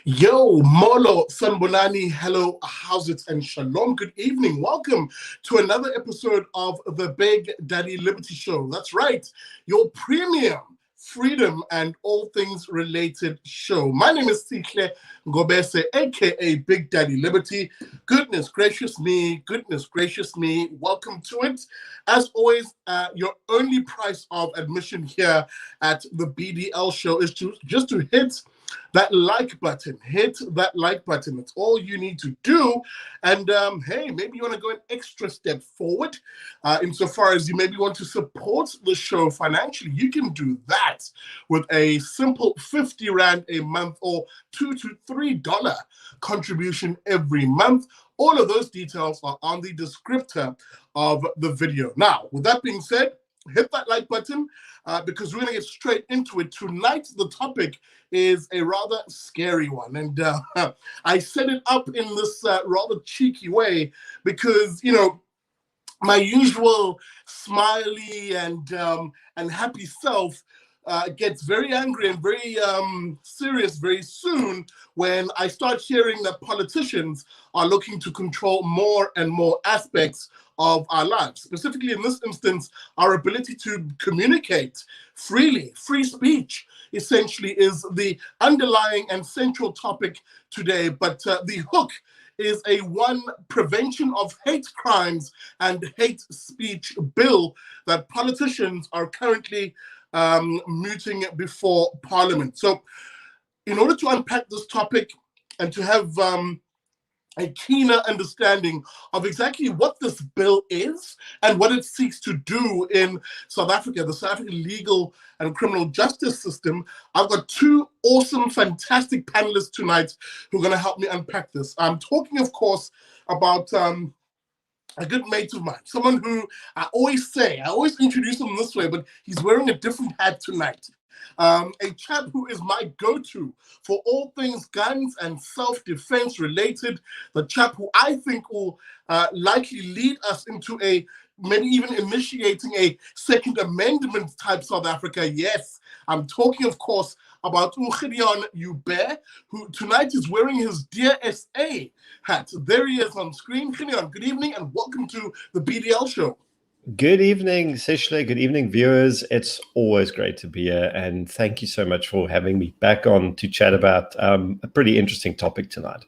Yo, Molo, Sanbonani, hello, how's it, and shalom, good evening. Welcome to another episode of the Big Daddy Liberty Show. That's right, your premium freedom and all things related show. My name is Tikle Ngobese, aka Big Daddy Liberty. Goodness gracious me, welcome to it. As always, your only price of admission here at the BDL Show is just to hit that like button. Hit that like button. That's all you need to do. And hey, maybe you want to go an extra step forward insofar as you maybe want to support the show financially. You can do that with a simple 50 Rand a month or $2 to $3 contribution every month. All of those details are on the descriptor of the video. Now, with that being said, hit that like button because we're going to get straight into it. Tonight, the topic is a rather scary one. And I set it up in this rather cheeky way because, you know, my usual smiley and happy self gets very angry and very serious very soon when I start hearing that politicians are looking to control more and more aspects of our lives. Specifically in this instance, our ability to communicate freely. Free speech essentially is the underlying and central topic today, but the hook is a one prevention of hate crimes and hate speech bill that politicians are currently mooting before Parliament. So in order to unpack this topic and to have a keener understanding of exactly what this bill is and what it seeks to do in South Africa, the South African legal and criminal justice system, I've got two awesome, fantastic panelists tonight who are going to help me unpack this. I'm talking, of course, about a good mate of mine, someone who I always introduce him this way, but he's wearing a different hat tonight. A chap who is my go-to for all things guns and self-defense related, the chap who I think will likely lead us into maybe even initiating a Second Amendment type South Africa. Yes, I'm talking, of course, about Gideon Joubert, who tonight is wearing his Dear SA hat. There he is on screen. Gideon, good evening and welcome to the BDL Show. Good evening, Sishle. Good evening, viewers. It's always great to be here, and thank you so much for having me back on to chat about a pretty interesting topic tonight.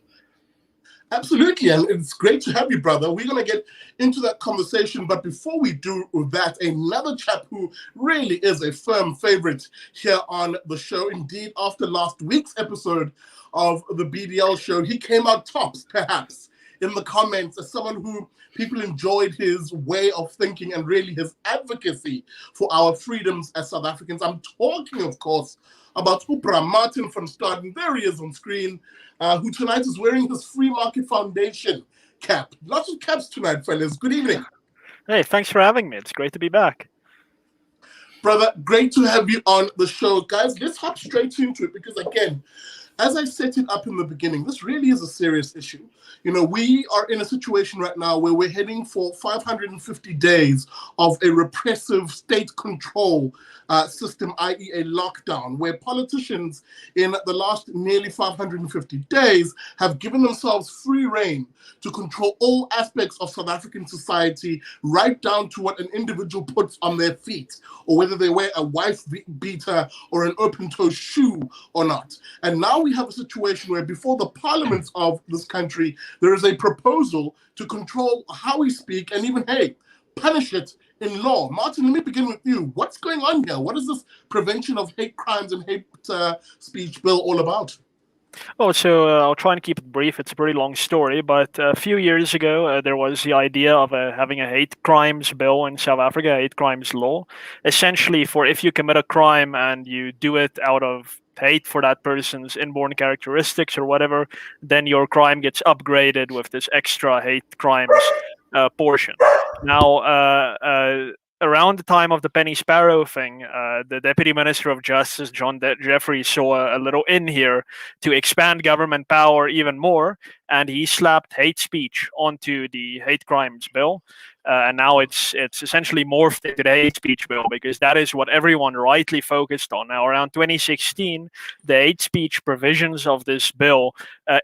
Absolutely, and it's great to have you, brother. We're going to get into that conversation, but before we do that, another chap who really is a firm favorite here on the show. Indeed, after last week's episode of the BDL Show, he came out tops, perhaps, in the comments as someone who people enjoyed his way of thinking and really his advocacy for our freedoms as South Africans. I'm talking, of course, about Martin van Staden. There he is on screen, who tonight is wearing his Free Market Foundation cap. Lots of caps tonight, fellas. Good evening. Hey, thanks for having me. It's great to be back. Brother, great to have you on the show. Guys, let's hop straight into it because, again, as I set it up in the beginning, this really is a serious issue. You know, we are in a situation right now where we're heading for 550 days of a repressive state control system, i.e. a lockdown, where politicians in the last nearly 550 days have given themselves free rein to control all aspects of South African society, right down to what an individual puts on their feet, or whether they wear a wife beater or an open-toe shoe or not. And now we have a situation where before the parliaments of this country, there is a proposal to control how we speak and even, hey, punish it in law. Martin, let me begin with you. What's going on here? What is this Prevention of Hate Crimes and Hate Speech Bill all about? Oh, so I'll try and keep it brief. It's a pretty long story, but a few years ago, there was the idea of having a hate crimes bill in South Africa, a hate crimes law, essentially for if you commit a crime and you do it out of hate for that person's inborn characteristics or whatever, then your crime gets upgraded with this extra hate crimes portion. Now, around the time of the Penny Sparrow thing, the Deputy Minister of Justice, John Jeffries, saw a little in here to expand government power even more, and he slapped hate speech onto the hate crimes bill. And now it's essentially morphed into the hate speech bill, because that is what everyone rightly focused on. Now, around 2016, the hate speech provisions of this bill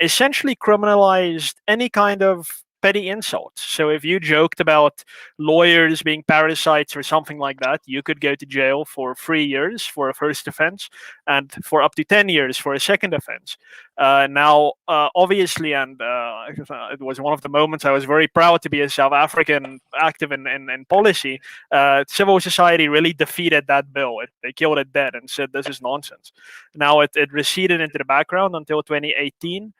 essentially criminalized any kind of petty insults. So if you joked about lawyers being parasites or something like that, you could go to jail for 3 years for a first offense and for up to 10 years for a second offense. Now, obviously, and it was one of the moments I was very proud to be a South African active in policy, civil society really defeated that bill. They killed it dead and said this is nonsense. Now it receded into the background until 2018,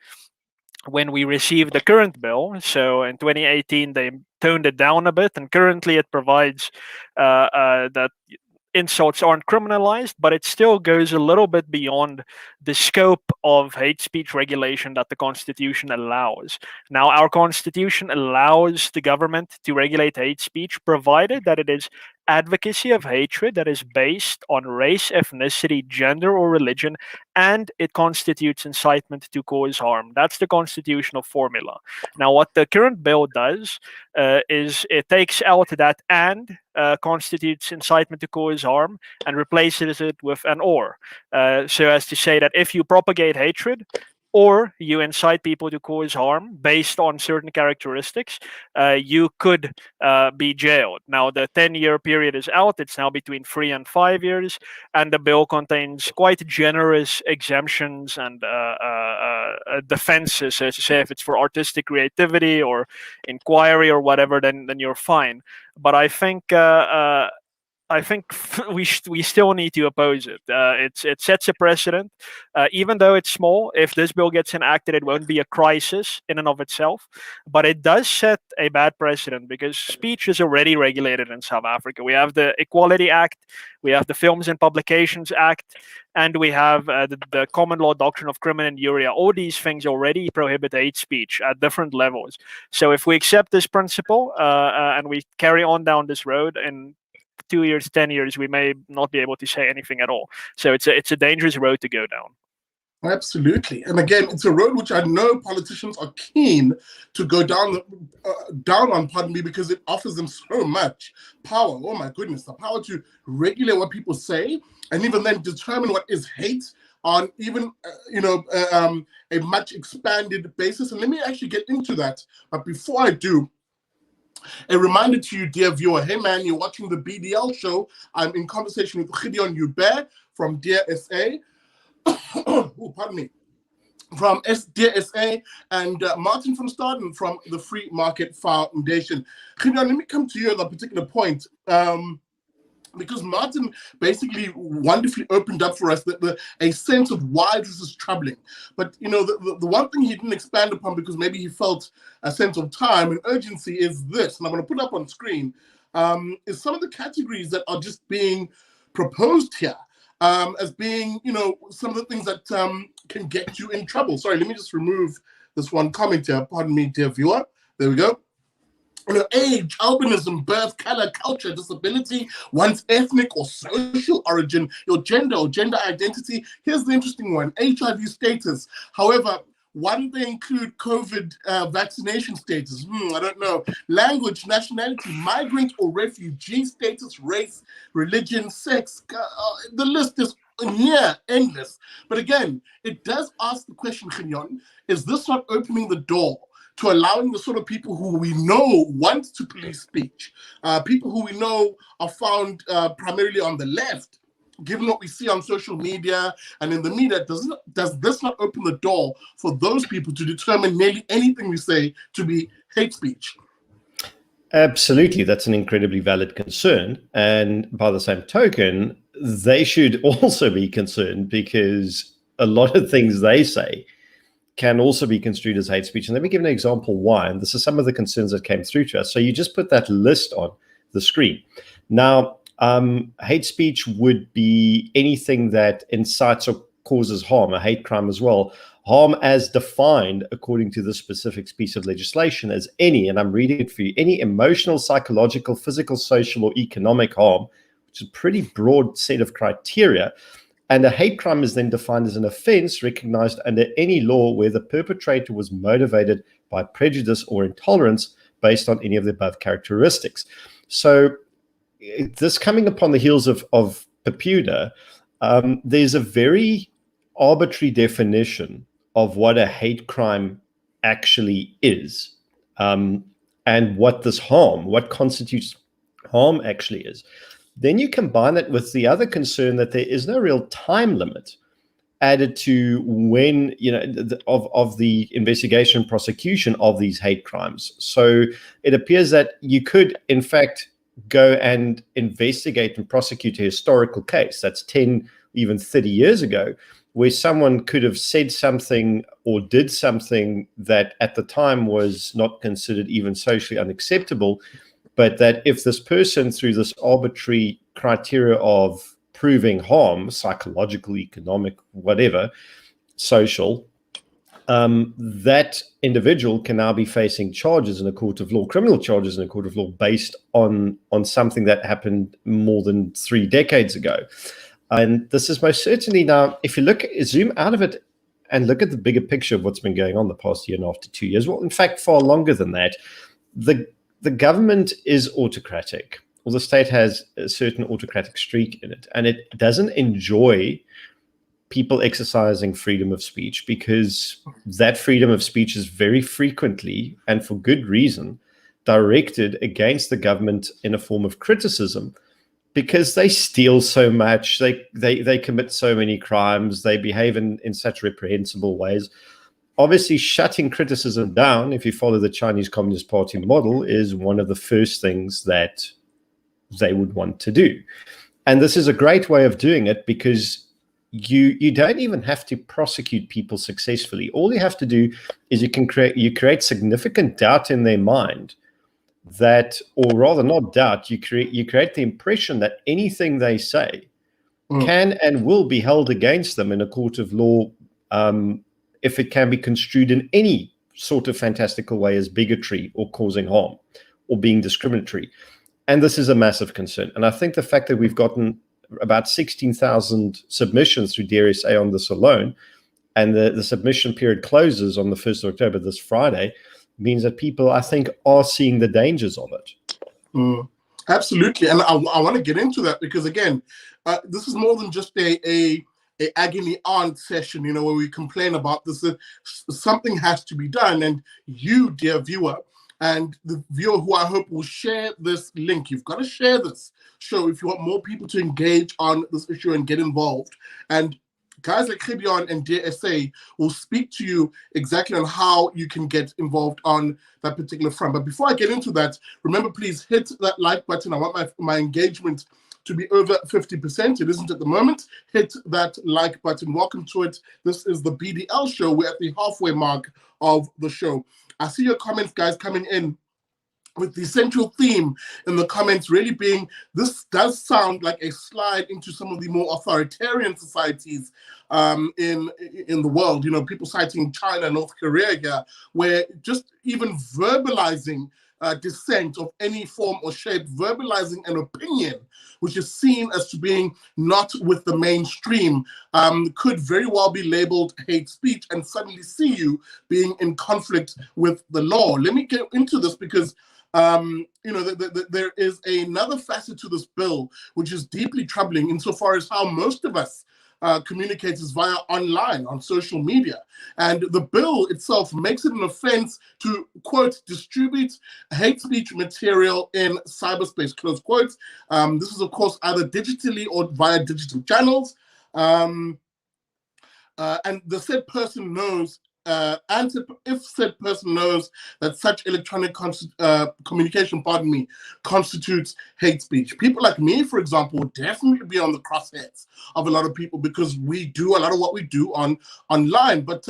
when we received the current bill. So in 2018, they toned it down a bit, and currently it provides that insults aren't criminalized, but it still goes a little bit beyond the scope of hate speech regulation that the Constitution allows. Now, our Constitution allows the government to regulate hate speech, provided that it is advocacy of hatred that is based on race, ethnicity, gender, or religion, and it constitutes incitement to cause harm. That's the constitutional formula. Now, what the current bill does is it takes out that and constitutes incitement to cause harm and replaces it with an or, so as to say that if you propagate hatred or you incite people to cause harm based on certain characteristics, you could be jailed. Now, the 10-year period is out. It's now between 3 and 5 years, and the bill contains quite generous exemptions and defenses. So to say, if it's for artistic creativity or inquiry or whatever, then you're fine. But I think we still need to oppose it. It sets a precedent, even though it's small. If this bill gets enacted, it won't be a crisis in and of itself, but it does set a bad precedent, because speech is already regulated in South Africa. We have the Equality Act, we have the Films and Publications Act, and we have the Common Law Doctrine of Crimen Injuria. All these things already prohibit hate speech at different levels. So if we accept this principle and we carry on down this road, in 2 years, 10 years, we may not be able to say anything at all. So it's a dangerous road to go down. Absolutely. And again, it's a road which I know politicians are keen to go down on, pardon me, because it offers them so much power. Oh my goodness, the power to regulate what people say, and even then determine what is hate on even, a much expanded basis. And let me actually get into that. But before I do, a reminder to you, dear viewer, hey man, you're watching the BDL Show. I'm in conversation with Gideon Joubert from Dear SA. Oh, pardon me. From Dear SA, and Martin van Staden from the Free Market Foundation. Gideon, let me come to you at that particular point. Because Martin basically wonderfully opened up for us a sense of why this is troubling. But, the one thing he didn't expand upon, because maybe he felt a sense of time and urgency, is this, and I'm going to put up on screen, is some of the categories that are just being proposed here as being, some of the things that can get you in trouble. Sorry, let me just remove this one comment here. Pardon me, dear viewer. There we go. Age, albinism, birth, color, culture, disability, one's ethnic or social origin, your gender or gender identity. Here's the interesting one, HIV status. However, one, they include COVID vaccination status. I don't know. Language, nationality, migrant or refugee status, race, religion, sex. The list is near endless. But again, it does ask the question, Gideon, is this not opening the door to allowing the sort of people who we know want to police speech, people who we know are found primarily on the left, given what we see on social media and in the media, does this not open the door for those people to determine nearly anything we say to be hate speech? Absolutely. That's an incredibly valid concern. And by the same token, they should also be concerned, because a lot of things they say can also be construed as hate speech. And let me give an example why. And this is some of the concerns that came through to us. So you just put that list on the screen. Now, hate speech would be anything that incites or causes harm, a hate crime as well. Harm as defined according to this specific piece of legislation as any, and I'm reading it for you, any emotional, psychological, physical, social, or economic harm, which is a pretty broad set of criteria. And a hate crime is then defined as an offense recognized under any law where the perpetrator was motivated by prejudice or intolerance based on any of the above characteristics. So this coming upon the heels of Papuda, there's a very arbitrary definition of what a hate crime actually is, and what this harm, what constitutes harm actually is. Then you combine it with the other concern that there is no real time limit added to when, of the investigation and prosecution of these hate crimes. So it appears that you could, in fact, go and investigate and prosecute a historical case that's 10, even 30 years ago, where someone could have said something or did something that at the time was not considered even socially unacceptable, but that if this person, through this arbitrary criteria of proving harm, psychological, economic, whatever, social, that individual can now be facing charges in a court of law, criminal charges in a court of law, based on something that happened more than 3 decades ago. And this is most certainly now, if you zoom out of it and look at the bigger picture of what's been going on the past year and after 2 years, well, in fact, far longer than that, the government is autocratic, or the state has a certain autocratic streak in it, and it doesn't enjoy people exercising freedom of speech, because that freedom of speech is very frequently, and for good reason, directed against the government in a form of criticism, because they steal so much, they commit so many crimes, they behave in such reprehensible ways. Obviously, shutting criticism down, if you follow the Chinese Communist Party model, is one of the first things that they would want to do. And this is a great way of doing it, because you don't even have to prosecute people successfully. All you have to do is you create significant doubt in their mind, that, or rather not doubt, you create the impression that anything they say can and will be held against them in a court of law, if it can be construed in any sort of fantastical way as bigotry or causing harm or being discriminatory. And this is a massive concern. And I think the fact that we've gotten about 16,000 submissions through DRSA on this alone, and the submission period closes on the 1st of October, this Friday, means that people, I think, are seeing the dangers of it. Absolutely. And I want to get into that, because, again, this is more than just a agony aunt session, where we complain about this. Something has to be done. And you, dear viewer, and the viewer who I hope will share this link, you've got to share this show if you want more people to engage on this issue and get involved. And guys like Gideon and DRSA will speak to you exactly on how you can get involved on that particular front. But before I get into that, remember, please hit that like button. I want my engagement to be over 50%. It isn't at the moment. Hit that like button. Welcome to it. This is the BDL Show. We're at the halfway mark of the show. I see your comments, guys, coming in, with the central theme in the comments really being, this does sound like a slide into some of the more authoritarian societies in the world. People citing China, North Korea here, where just even verbalizing dissent of any form or shape, verbalizing an opinion which is seen as to being not with the mainstream, could very well be labeled hate speech and suddenly see you being in conflict with the law. Let me get into this, because there is another facet to this bill which is deeply troubling, insofar as how most of us communicate is via online, on social media. And the bill itself makes it an offense to, quote, distribute hate speech material in cyberspace, close quotes. This is, of course, either digitally or via digital channels. And the said person knows, and if said person knows that such electronic communication, constitutes hate speech. People like me, for example, would definitely be on the crosshairs of a lot of people, because we do a lot of what we do online. But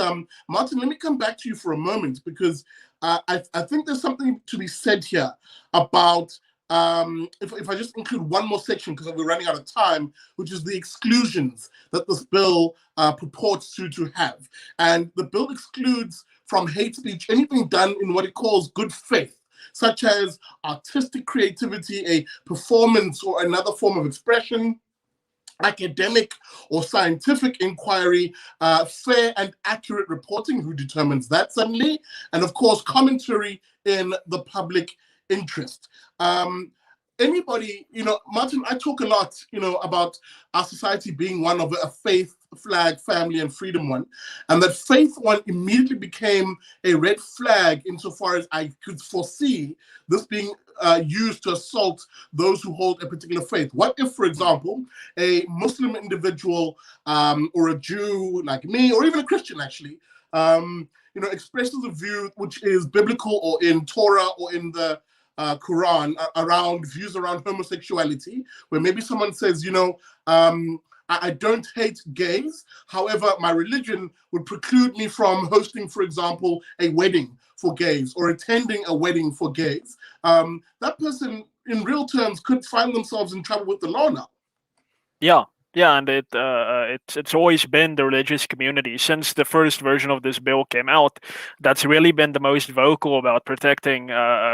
Martin, let me come back to you for a moment, because I think there's something to be said here about if I just include one more section, because we're running out of time, which is the exclusions that this bill purports to have. And the bill excludes from hate speech anything done in what it calls good faith, such as artistic creativity, a performance or another form of expression, academic or scientific inquiry, fair and accurate reporting, who determines that suddenly, and of course, commentary in the public interest. Anybody, Martin, I talk a lot, about our society being one of a faith, flag, family, and freedom one, and that faith one immediately became a red flag insofar as I could foresee this being used to assault those who hold a particular faith. What if, for example, a Muslim individual or a Jew like me, or even a Christian actually, expresses a view which is biblical or in Torah or in the Quran around views around homosexuality, where maybe someone says, I don't hate gays. However, my religion would preclude me from hosting, for example, a wedding for gays or attending a wedding for gays. That person, in real terms, could find themselves in trouble with the law now. Yeah, and it's always been the religious community since the first version of this bill came out that's really been the most vocal about protecting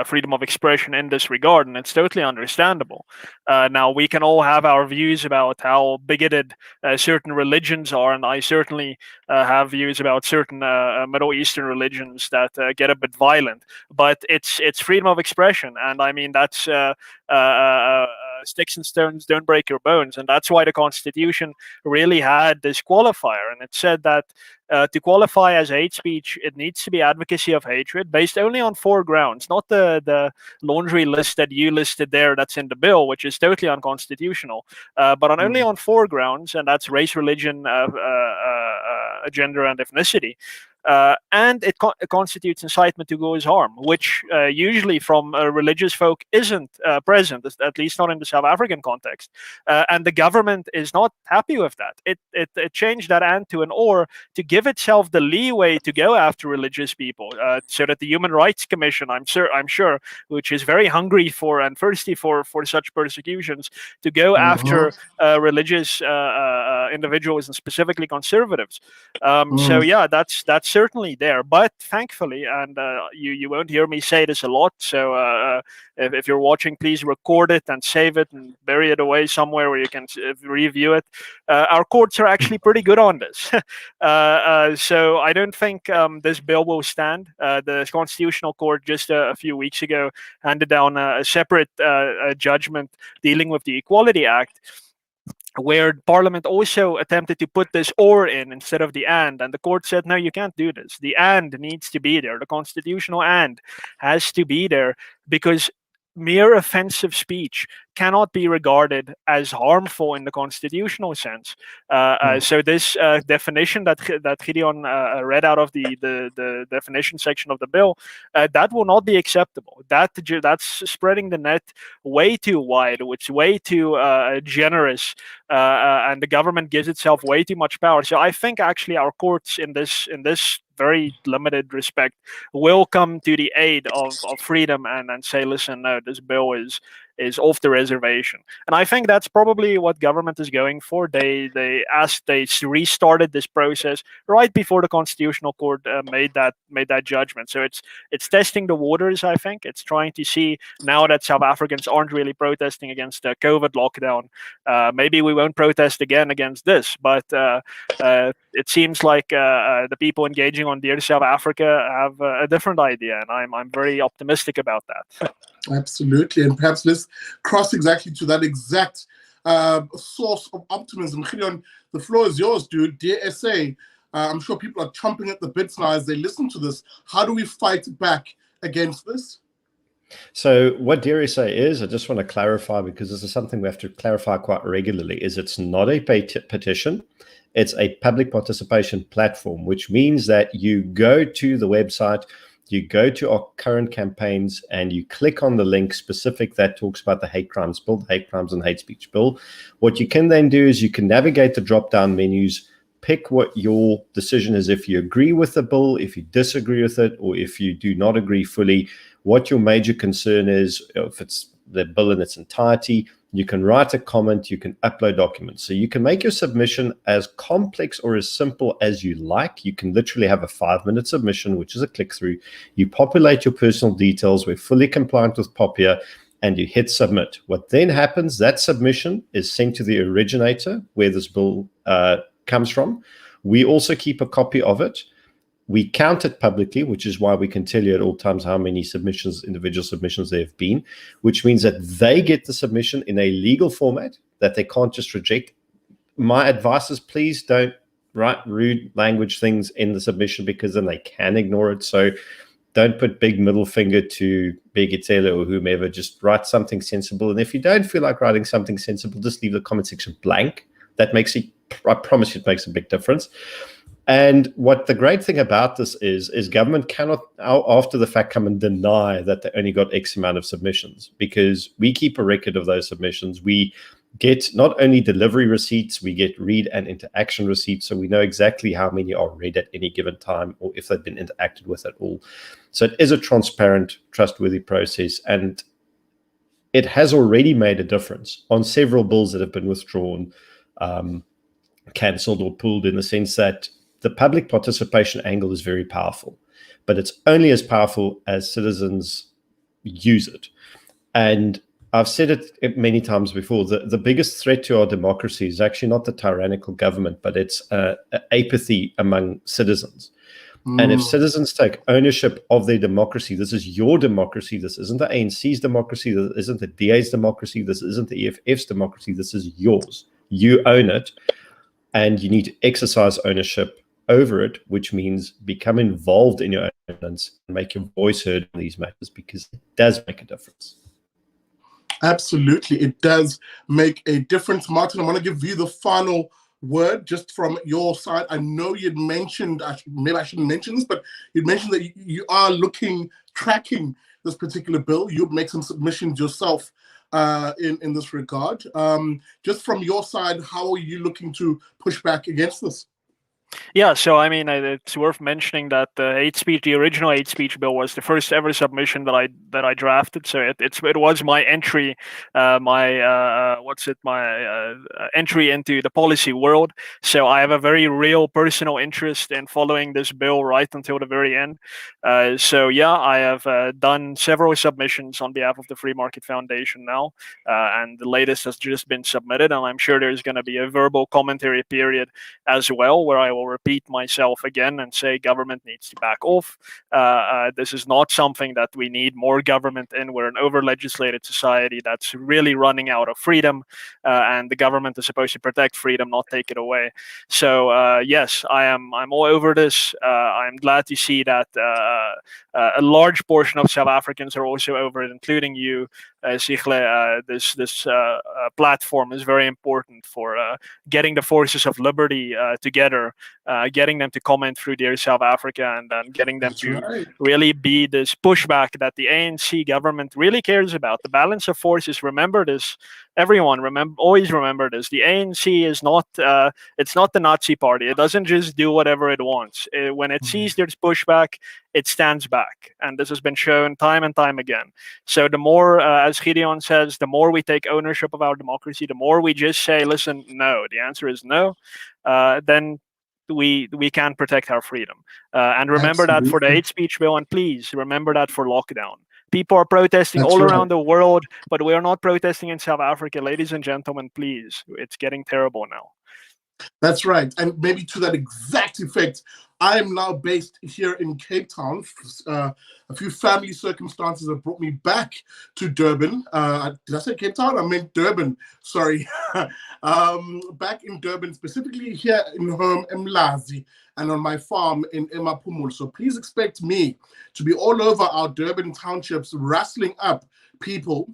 freedom of expression in this regard, and it's totally understandable. Now we can all have our views about how bigoted certain religions are, and I certainly have views about certain Middle Eastern religions that get a bit violent. But it's freedom of expression, and I mean that's. Sticks and stones don't break your bones, and that's why the Constitution really had this qualifier, and it said that to qualify as hate speech, it needs to be advocacy of hatred based only on 4 grounds, not the laundry list that you listed there that's in the bill, which is totally unconstitutional, but only on 4 grounds, and that's race, religion, gender, and ethnicity. And it constitutes incitement to cause harm, which usually from religious folk isn't present, at least not in the South African context. And the government is not happy with that. It changed that and to an or to give itself the leeway to go after religious people, so that the Human Rights Commission, I'm sure, which is very hungry for and thirsty for such persecutions, to go after religious individuals and specifically conservatives. So yeah, that's certainly there, but thankfully, and you won't hear me say this a lot, so if you're watching, please record it and save it and bury it away somewhere where you can review it. Our courts are actually pretty good on this. So I don't think this bill will stand. The Constitutional Court just a few weeks ago handed down a separate judgment dealing with the Equality Act, where Parliament also attempted to put this or in instead of the and the court said, no, you can't do this. The and needs to be there. The constitutional and has to be there, because mere offensive speech cannot be regarded as harmful in the constitutional sense. So this definition that Gideon read out of the definition section of the bill, that will not be acceptable. That's spreading the net way too wide, which is way too generous, and the government gives itself way too much power. So I think actually our courts in this very limited respect will come to the aid of freedom and say, listen, no, this bill is off the reservation. And I think that's probably what government is going for. They restarted this process right before the Constitutional Court made that judgment. So it's testing the waters. I think it's trying to see, now that South Africans aren't really protesting against the COVID lockdown, maybe we won't protest again against this. But it seems like the people engaging on Dear South Africa have a different idea, and I'm very optimistic about that. Absolutely, and perhaps let's cross exactly to that exact source of optimism. Gideon, the floor is yours, dude. Dear SA, I'm sure people are chomping at the bits now as they listen to this. How do we fight back against this? So what Dear SA is, I just want to clarify, because this is something we have to clarify quite regularly, is it's not a petition. It's a public participation platform, which means that you go to the website, you go to our current campaigns, and you click on the link specific that talks about the hate crimes bill, the hate crimes and hate speech bill. What you can then do is you can navigate the drop-down menus, pick what your decision is, if you agree with the bill, if you disagree with it, or if you do not agree fully, what your major concern is, if it's the bill in its entirety. You can write a comment, you can upload documents. So you can make your submission as complex or as simple as you like. You can literally have a 5-minute submission, which is a click-through. You populate your personal details. We're fully compliant with POPIA, and you hit submit. What then happens, that submission is sent to the originator where this bill comes from. We also keep a copy of it. We count it publicly, which is why we can tell you at all times how many submissions, individual submissions there have been, which means that they get the submission in a legal format that they can't just reject. My advice is please don't write rude language things in the submission, because then they can ignore it. So don't put big middle finger to BDL or whomever. Just write something sensible. And if you don't feel like writing something sensible, just leave the comment section blank. That makes it, I promise you, it makes a big difference. And what the great thing about this is government cannot, after the fact, come and deny that they only got X amount of submissions, because we keep a record of those submissions. We get not only delivery receipts, we get read and interaction receipts, so we know exactly how many are read at any given time or if they've been interacted with at all. So it is a transparent, trustworthy process, and it has already made a difference on several bills that have been withdrawn, cancelled or pulled, in the sense that the public participation angle is very powerful, but it's only as powerful as citizens use it. And I've said it many times before, the biggest threat to our democracy is actually not the tyrannical government, but it's apathy among citizens. And if citizens take ownership of their democracy, this is your democracy, this isn't the ANC's democracy, this isn't the DA's democracy, this isn't the EFF's democracy, this is yours. You own it, and you need to exercise ownership over it, which means become involved in your governance and make your voice heard on these matters, because it does make a difference. Absolutely, it does make a difference. Martin, I want to give you the final word just from your side. I know you'd mentioned, maybe I shouldn't mention this, but you'd mentioned that you are tracking this particular bill. You'd make some submissions yourself in this regard. Just from your side, how are you looking to push back against this? Yeah, so I mean, it's worth mentioning that the original hate speech bill was the first ever submission that I drafted. So it was my entry, my entry into the policy world. So I have a very real personal interest in following this bill right until the very end. So yeah, I have done several submissions on behalf of the Free Market Foundation now, and the latest has just been submitted. And I'm sure there's going to be a verbal commentary period as well, where I will repeat myself again and say government needs to back off. This is not something that we need more government in. We're an over-legislated society that's really running out of freedom, and the government is supposed to protect freedom, not take it away. So yes, I'm all over this. I'm glad to see that a large portion of South Africans are also over it, including you, Sigle. This platform is very important for getting the forces of liberty together, getting them to comment through Dear South Africa, and then getting them to really be this pushback that the ANC government really cares about. The balance of forces. Remember this, everyone. Always remember this. The ANC is not. It's not the Nazi party. It doesn't just do whatever it wants. When it sees there's pushback, it stands back, and this has been shown time and time again. So the more, as Gideon says, the more we take ownership of our democracy, the more we just say, listen, no, the answer is no, then we can protect our freedom. And remember that for the hate speech bill, and please remember that for lockdown. People are protesting all around the world, but we are not protesting in South Africa. Ladies and gentlemen, please, it's getting terrible now. That's right. And maybe to that exact effect, I am now based here in Cape Town. A few family circumstances have brought me back to Durban. Did I say Cape Town? I meant Durban. Sorry. Back in Durban, specifically here in home, Mlazi, and on my farm in Emapumul. So please expect me to be all over our Durban townships, wrestling up people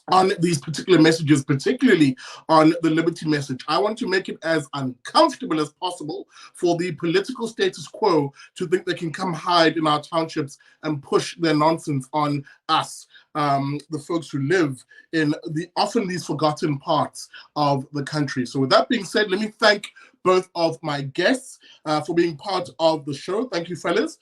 on these particular messages, particularly on the liberty message. I want to make it as uncomfortable as possible for the political status quo to think they can come hide in our townships and push their nonsense on us, the folks who live in often these forgotten parts of the country. So with that being said, let me thank both of my guests for being part of the show. Thank you, fellas.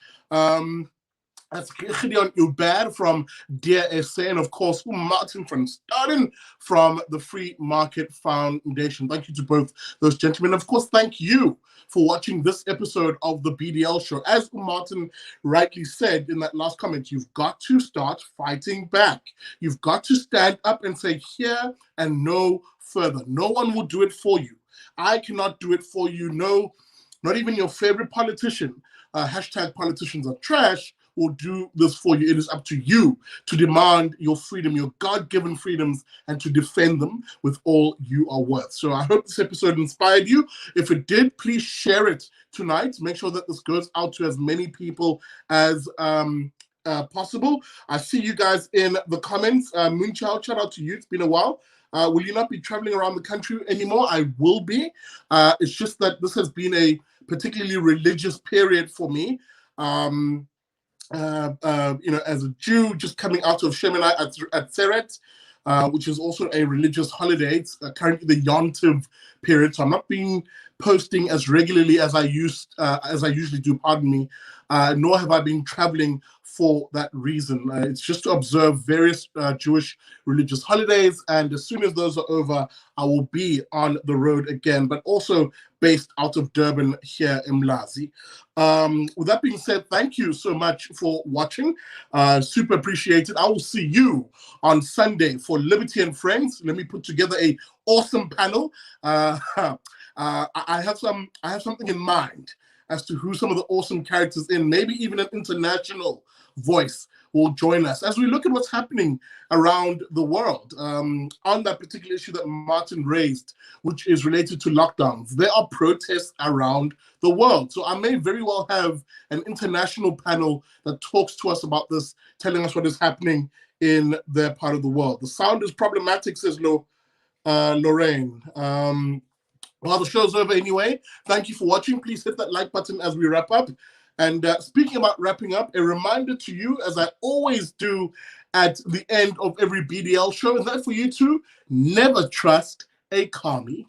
That's Gideon Joubert from BDL Show, and of course, Martin van Staden from the Free Market Foundation. Thank you to both those gentlemen. Of course, thank you for watching this episode of the BDL Show. As Martin rightly said in that last comment, you've got to start fighting back. You've got to stand up and say here and no further. No one will do it for you. I cannot do it for you. No, not even your favorite politician. Hashtag politicians are trash will do this for you. It is up to you to demand your freedom, your God-given freedoms, and to defend them with all you are worth. So I hope this episode inspired you. If it did, please share it tonight. Make sure that this goes out to as many people as possible. I see you guys in the comments. Moonchild, shout out to you. It's been a while. Will you not be traveling around the country anymore? I will be. It's just that this has been a particularly religious period for me. As a Jew, just coming out of Shemoneh Atzeret, which is also a religious holiday. It's currently the Yom Tov period, so I'm not being posting as regularly as I usually do. Pardon me. Nor have I been traveling for that reason. It's just to observe various Jewish religious holidays, and as soon as those are over, I will be on the road again, but also based out of Durban here in Mlazi. With that being said, thank you so much for watching. Super appreciated. I will see you on Sunday for Liberty and Friends. Let me put together a awesome panel. I have something in mind as to who some of the awesome characters in, maybe even an international voice will join us as we look at what's happening around the world on that particular issue that Martin raised, which is related to lockdowns. There are protests around the world. So I may very well have an international panel that talks to us about this, telling us what is happening in their part of the world. The sound is problematic, says Lorraine. Well, the show's over anyway. Thank you for watching. Please hit that like button as we wrap up. And speaking about wrapping up, a reminder to you, as I always do at the end of every BDL show, is that for you to never trust a commie.